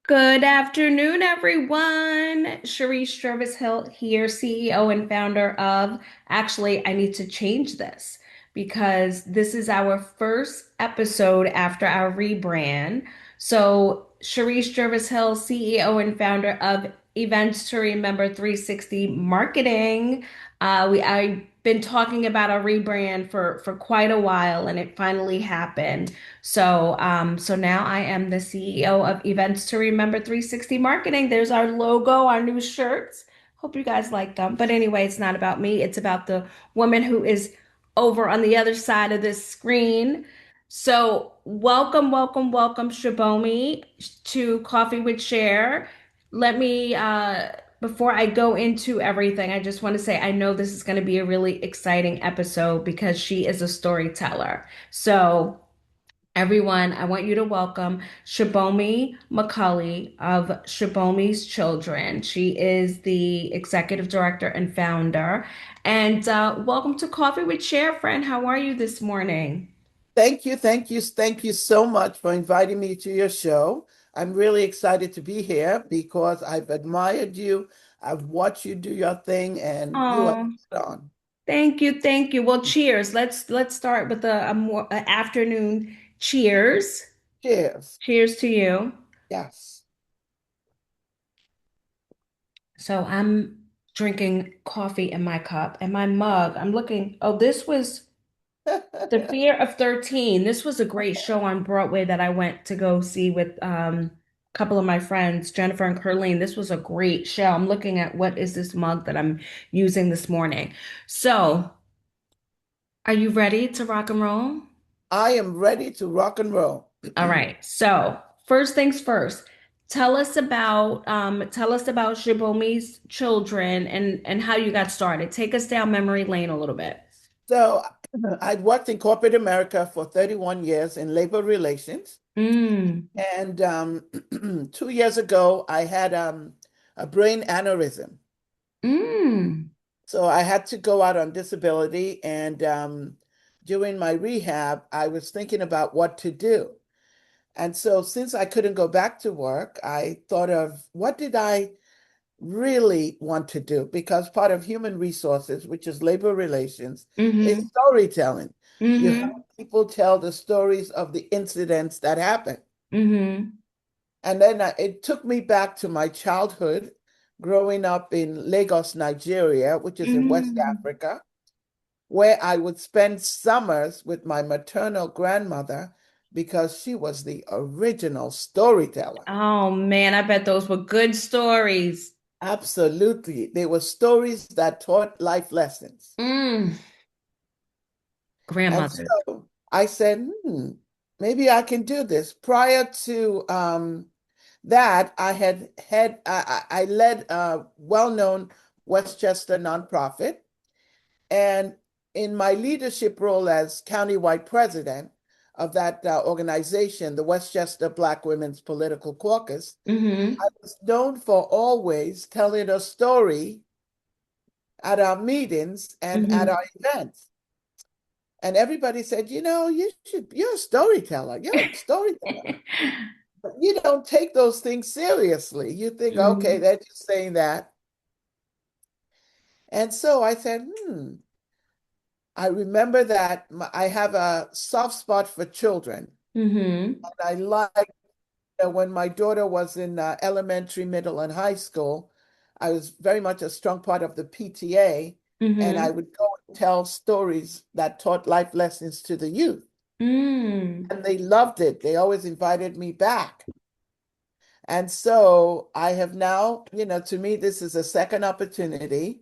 Good afternoon, everyone. Chereese Hill here, CEO and founder of. Actually, I need to change this because this is our first episode after our rebrand. So, Chereese Hill, CEO and founder of Events to Remember 360 Marketing. I've been talking about a rebrand for quite a while, and it finally happened. So now I am the CEO of Events to Remember 360 Marketing. There's our logo, our new shirts. Hope you guys like them. But anyway, it's not about me. It's about the woman who is over on the other side of this screen. So welcome, Shibomi, to Coffee with Cher. Let me, before I go into everything, I just want to say I know this is going to be a really exciting episode because she is a storyteller. So, everyone, I want you to welcome Subomi Macaulay of Subomi's Children. She is the executive director and founder. And welcome to Coffee with Cher, friend. How are you this morning? Thank you so much for inviting me to your show. I'm really excited to be here because I've admired you. I've watched you do your thing, and you are Oh, spot on. thank you. Well, cheers. Let's start with a afternoon cheers. Cheers. Cheers to you. Yes. So I'm drinking coffee in my cup and my mug. I'm looking. Oh, this was The Fear of 13. This was a great show on Broadway that I went to go see with a couple of my friends, Jennifer and Curleen. This was a great show. I'm looking at what is this mug that I'm using this morning. So, are you ready to rock and roll? I am ready to rock and roll. All right. So, first things first. Tell us about Shibomi's Children and how you got started. Take us down memory lane a little bit. So I'd worked in corporate America for 31 years in labor relations. Mm, And 2 years ago, I had a brain aneurysm. mm, So I had to go out on disability. And during my rehab, I was thinking about what to do. And so since I couldn't go back to work, I thought of what did I really want to do? Because part of human resources, which is labor relations, is mm-hmm, storytelling. You help mm-hmm, people tell the stories of the incidents that happened. mm-hmm, And then it took me back to my childhood, growing up in Lagos, Nigeria, which is in West mm. Africa, where I would spend summers with my maternal grandmother because she was the original storyteller. Oh man, I bet those were good stories. Absolutely. They were stories that taught life lessons. Mm. And Grandmother. so I said, maybe I can do this. Prior to that, I led a well-known Westchester nonprofit. And in my leadership role as countywide president of that organization, the Westchester Black Women's Political Caucus, Mm-hmm. I was known for always telling a story at our meetings and at Mm-hmm. our events. And everybody said, you're a storyteller. You're a storyteller. But you don't take those things seriously. You think, okay, Mm-hmm. they're just saying that. And so I said, I remember that I have a soft spot for children. Mm-hmm. And I like when my daughter was in elementary, middle, and high school, I was very much a strong part of the PTA, and I Mm-hmm. would go and tell stories that taught life lessons to the youth. Mm. And they loved it. They always invited me back. And so I have now, to me, this is a second opportunity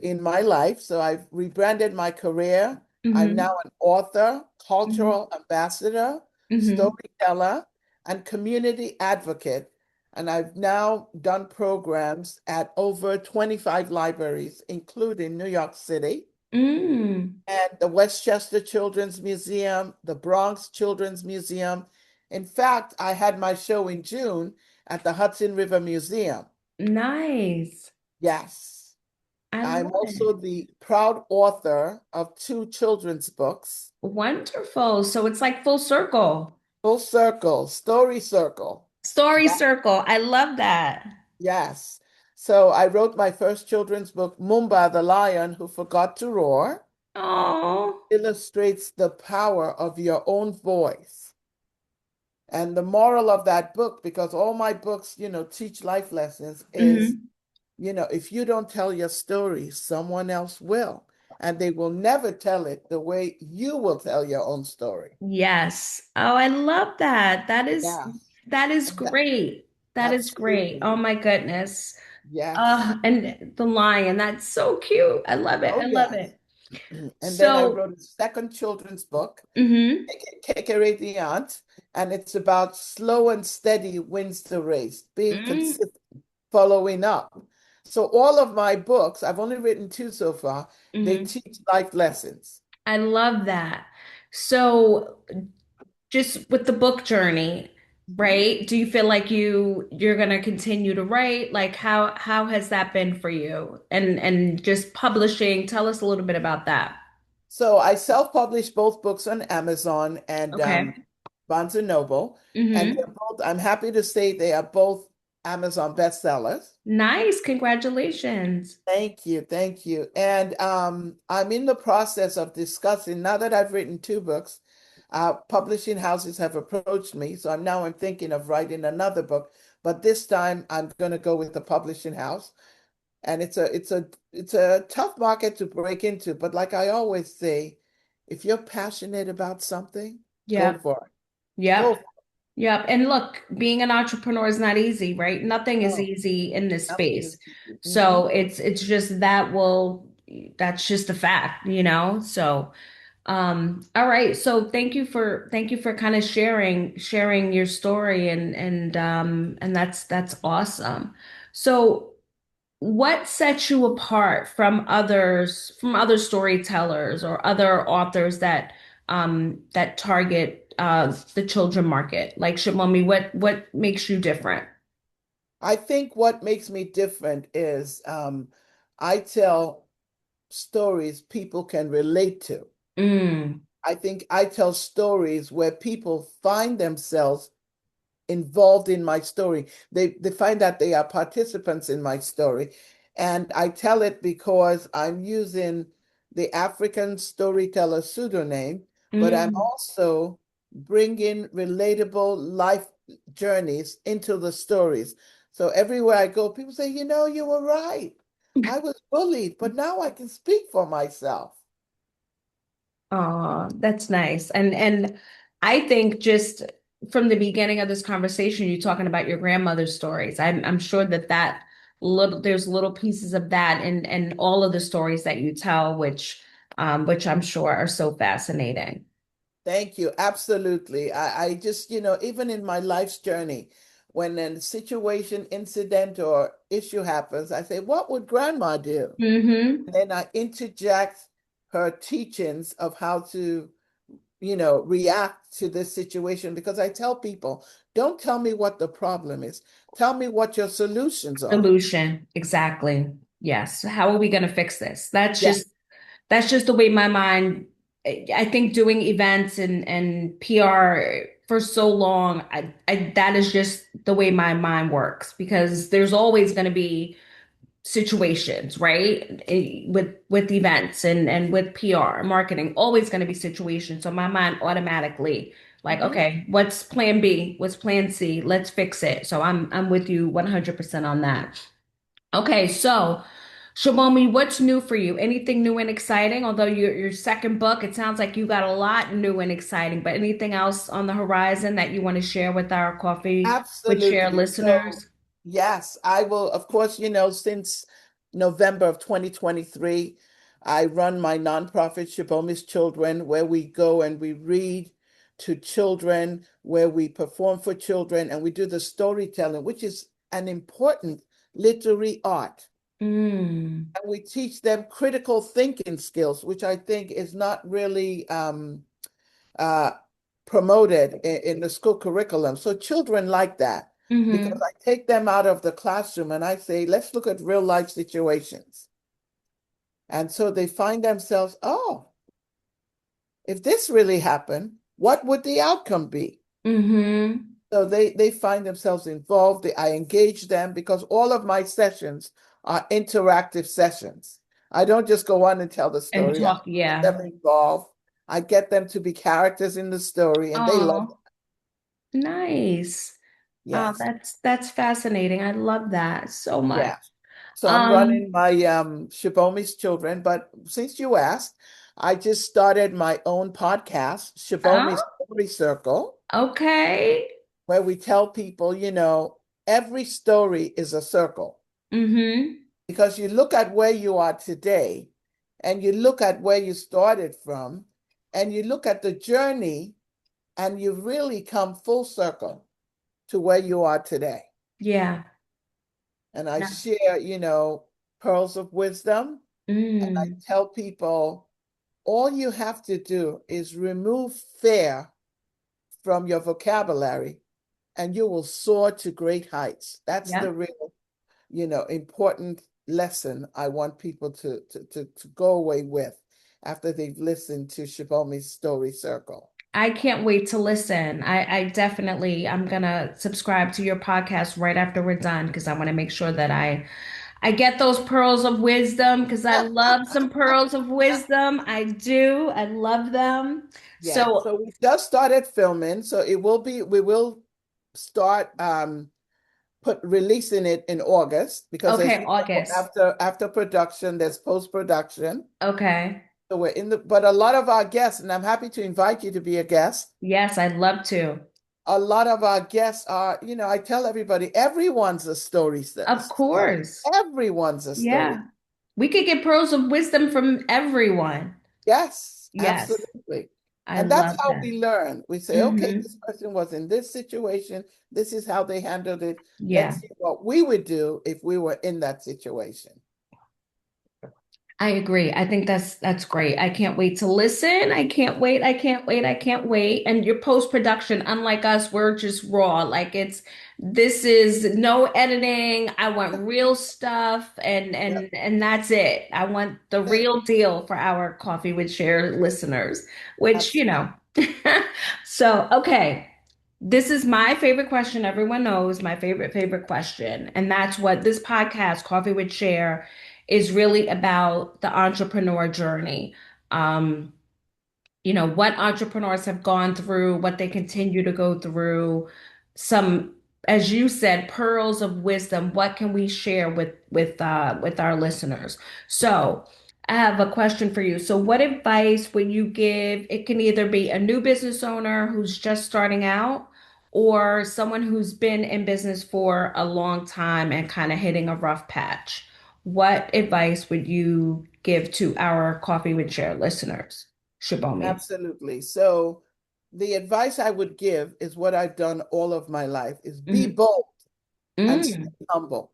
in my life. So I've rebranded my career. I'm Mm-hmm. now an author, Mm-hmm. cultural ambassador, Mm-hmm. storyteller, and community advocate. And I've now done programs at over 25 libraries, including New York City Mm. and the Westchester Children's Museum, the Bronx Children's Museum. In fact, I had my show in June at the Hudson River Museum. Nice. Yes. I I'm love it. also the proud author of two children's books, Wonderful. So it's like full circle. Full Circle, Story Circle. Story circle. I love that. Yes. So I wrote my first children's book, Mumba the Lion Who Forgot to Roar, Oh. illustrates the power of your own voice. And the moral of that book, because all my books, teach life lessons, is, Hmm. if you don't tell your story, someone else will. And they will never tell it the way you will tell your own story. Yes. Oh, I love that. Yeah, That is and that, great. That is great. absolutely. Oh my goodness. Yes. And the lion, that's so cute. I love it. Oh, I love yes. it. And then I So, wrote a second children's book, mhm. Kekere the Ant, and it's about slow and steady wins the race, being Mm, consistent, following up. So all of my books, I've only written two so far, they mhm. teach life lessons. I love that. So, just with the book journey, Mhm. right? Do you feel like you're gonna continue to write? Like how has that been for you? And just publishing, tell us a little bit about that. So I self-published both books on Amazon and Okay. Barnes and Noble, and Mm-hmm. they're both, I'm happy to say they are both Amazon bestsellers. Nice. Congratulations. Thank you, thank you. And I'm in the process of discussing, now that I've written two books, publishing houses have approached me. So I'm thinking of writing another book, but this time I'm going to go with the publishing house. And it's a tough market to break into. But like I always say, if you're passionate about something, go Yep. for it. Go Yep. for Yep. And look, being an entrepreneur is not easy, right? Nothing it. is No, easy in this nothing space. is easy. So it's just that's just a fact, you know? So all right. So thank you for kind of sharing your story and that's awesome. So what sets you apart from other storytellers or other authors that target the children market? Like Shimomi, what makes you different? I think what makes me different is I tell stories people can relate to. Mm, I think I tell stories where people find themselves involved in my story. They find that they are participants in my story. And I tell it because I'm using the African storyteller pseudonym, but I'm mm. also bringing relatable life journeys into the stories. So everywhere I go, people say, you were right. I was bullied, but now I can speak for myself. Oh, that's nice. And I think just from the beginning of this conversation, you talking about your grandmother's stories. I'm sure that there's little pieces of that and all of the stories that you tell, which I'm sure are so fascinating. Thank you. Absolutely. I just, even in my life's journey, when a situation, incident, or issue happens, I say, what would grandma do? Mm-hmm. And then I interject her teachings of how to, react to this situation because I tell people, don't tell me what the problem is. Tell me what your solutions are. Solution. Exactly. Yes. How are we going to fix this? Yeah. That's just the way my mind, I think doing events and PR for so long, that is just the way my mind works because there's always going to be situations, right? With events and with PR, marketing, always going to be situations. So my mind automatically like, Mhm. okay, what's plan B? What's plan C? Let's fix it. So I'm with you 100% on that. Okay, so Shibomi, what's new for you? Anything new and exciting? Although your second book, it sounds like you got a lot new and exciting, but anything else on the horizon that you want to share with our Coffee with Share Absolutely. So, listeners? yes, I will, of course, since November of 2023, I run my nonprofit, Subomi's Children, where we go and we read to children, where we perform for children, and we do the storytelling, which is an important literary art. Mm, And we teach them critical thinking skills, which I think is not really uh, promoted in the school curriculum. So children like that because mm-hmm. I take them out of the classroom and I say, let's look at real life situations. And so they find themselves, oh, if this really happened, what would the outcome be? Mm-hmm. So they find themselves involved. I engage them because all of my sessions are interactive sessions. I don't just go on and tell the And story. I talk, get yeah. them involved. I get them to be characters in the story, and they love it. Oh, nice. Oh, Yes, that's fascinating. I love that so much. yeah. So I'm Um, running my Shibomi's Children, but since you asked, I just started my own podcast, Shibomi's oh, Story Circle, okay. where we tell people, every story is a circle. Mm-hmm. Because you look at where you are today and you look at where you started from and you look at the journey and you really come full circle to where you are today. Yeah. And I No. share, pearls of wisdom, and I Mm, tell people all you have to do is remove fear from your vocabulary and you will soar to great heights. That's the yep. real important lesson I want people to go away with after they've listened to Shibomi's Story Circle. I can't wait to listen. I definitely I'm gonna subscribe to your podcast right after we're done because I want to make sure that I get those pearls of wisdom because I love some pearls of wisdom. I do. I love them. Yeah, So, so we just started filming, so we will start put releasing it in August because as okay, you know, August. after production, there's post-production. Okay. So but a lot of our guests, and I'm happy to invite you to be a guest. Yes, I'd love to. A lot of our guests are, I tell everybody, everyone's a Of story. course. Everyone's a story. Yeah. We could get pearls of wisdom from everyone. Yes, Yes. absolutely. I And that's love how that. we learn. We say, okay, Hmm. this person was in this situation. This is how they handled it. Yeah. Let's see what we would do if we were in that situation. I agree. I think that's great. I can't wait to listen. I can't wait. I can't wait. I can't wait. And your post-production, unlike us, we're just raw. Like this is no editing. I want real stuff and Yep, that's it. I want the that's it. real deal for our Coffee with Share listeners, which, Absolutely. So, okay. This is my favorite question. Everyone knows my favorite question. And that's what this podcast, Coffee with Share, is really about the entrepreneur journey. Um, what entrepreneurs have gone through, what they continue to go through, some, as you said, pearls of wisdom. What can we share with our listeners? So, I have a question for you. So, what advice would you give? It can either be a new business owner who's just starting out, or someone who's been in business for a long time and kind of hitting a rough patch. What advice would you give to our Coffee with Share listeners? Shibomi. Absolutely. So the advice I would give is what I've done all of my life is be Mhm. bold and stay Mm. humble.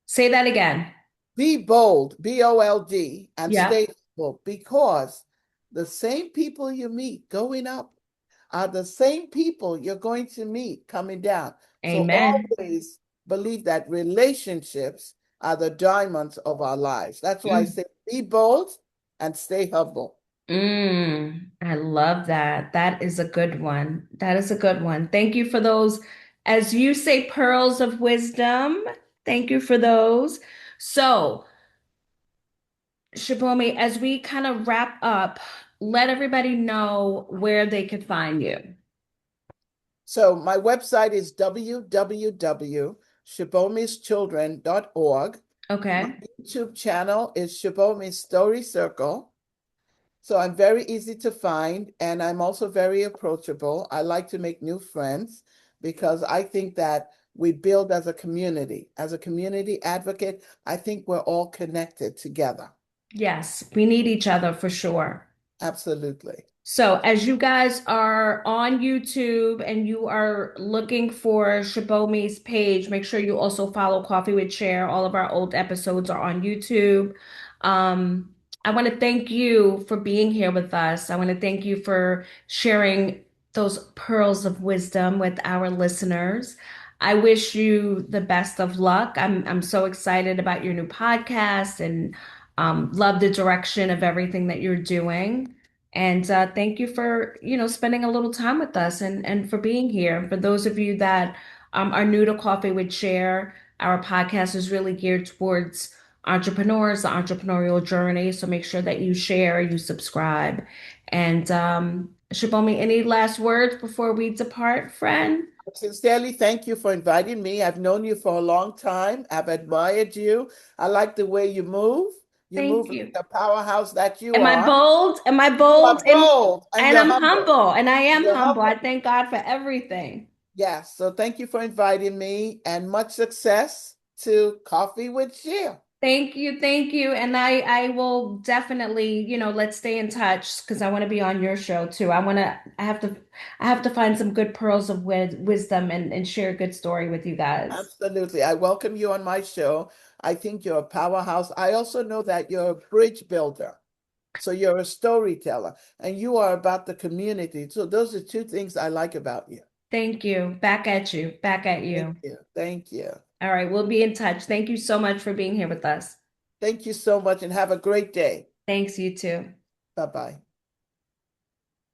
Say that again. Be bold, BOLD, and Yep. stay humble because the same people you meet going up are the same people you're going to meet coming down. So Amen. always believe that relationships are the diamonds of our lives. That's why I Mm. say be bold and stay humble. I love that. That is a good one. That is a good one. Thank you for those, as you say, pearls of wisdom. Thank you for those. So, Shibomi, as we kind of wrap up, let everybody know where they could find you. So my website is www.shibomischildren.org. My Okay. YouTube channel is Shibomi Story Circle. So I'm very easy to find and I'm also very approachable. I like to make new friends because I think that we build as a community. As a community advocate, I think we're all connected together. Yes, we need each other for sure. Absolutely. So, as you guys are on YouTube and you are looking for Shibomi's page, make sure you also follow Coffee with Cher. All of our old episodes are on YouTube. Um, I want to thank you for being here with us. I want to thank you for sharing those pearls of wisdom with our listeners. I wish you the best of luck. I'm so excited about your new podcast and love the direction of everything that you're doing. And thank you for, spending a little time with us and for being here. For those of you that are new to Coffee with Cher, our podcast is really geared towards entrepreneurs, the entrepreneurial journey. So make sure that you share, you subscribe. And Shibomi, any last words before we depart, friend? Sincerely, thank you for inviting me. I've known you for a long time. I've admired you. I like the way you move. You Thank move like you. the powerhouse that you Am I are. bold? Am I You bold? are bold and And you're I'm humble. humble, and I am You're humble. I humble. thank God for everything. Yes. So thank you for inviting me and much success to Coffee with Jill. Thank you, thank you. And I will definitely, let's stay in touch because I want to be on your show too. I have to find some good pearls of wisdom and share a good story with you guys. Absolutely. I welcome you on my show. I think you're a powerhouse. I also know that you're a bridge builder. So you're a storyteller and you are about the community. So those are two things I like about you. Thank you. Back at you. Back at Thank you. you. Thank you. All right, we'll be in touch. Thank you so much for being here with us. Thank you so much and have a great day. Thanks, you too. Bye bye.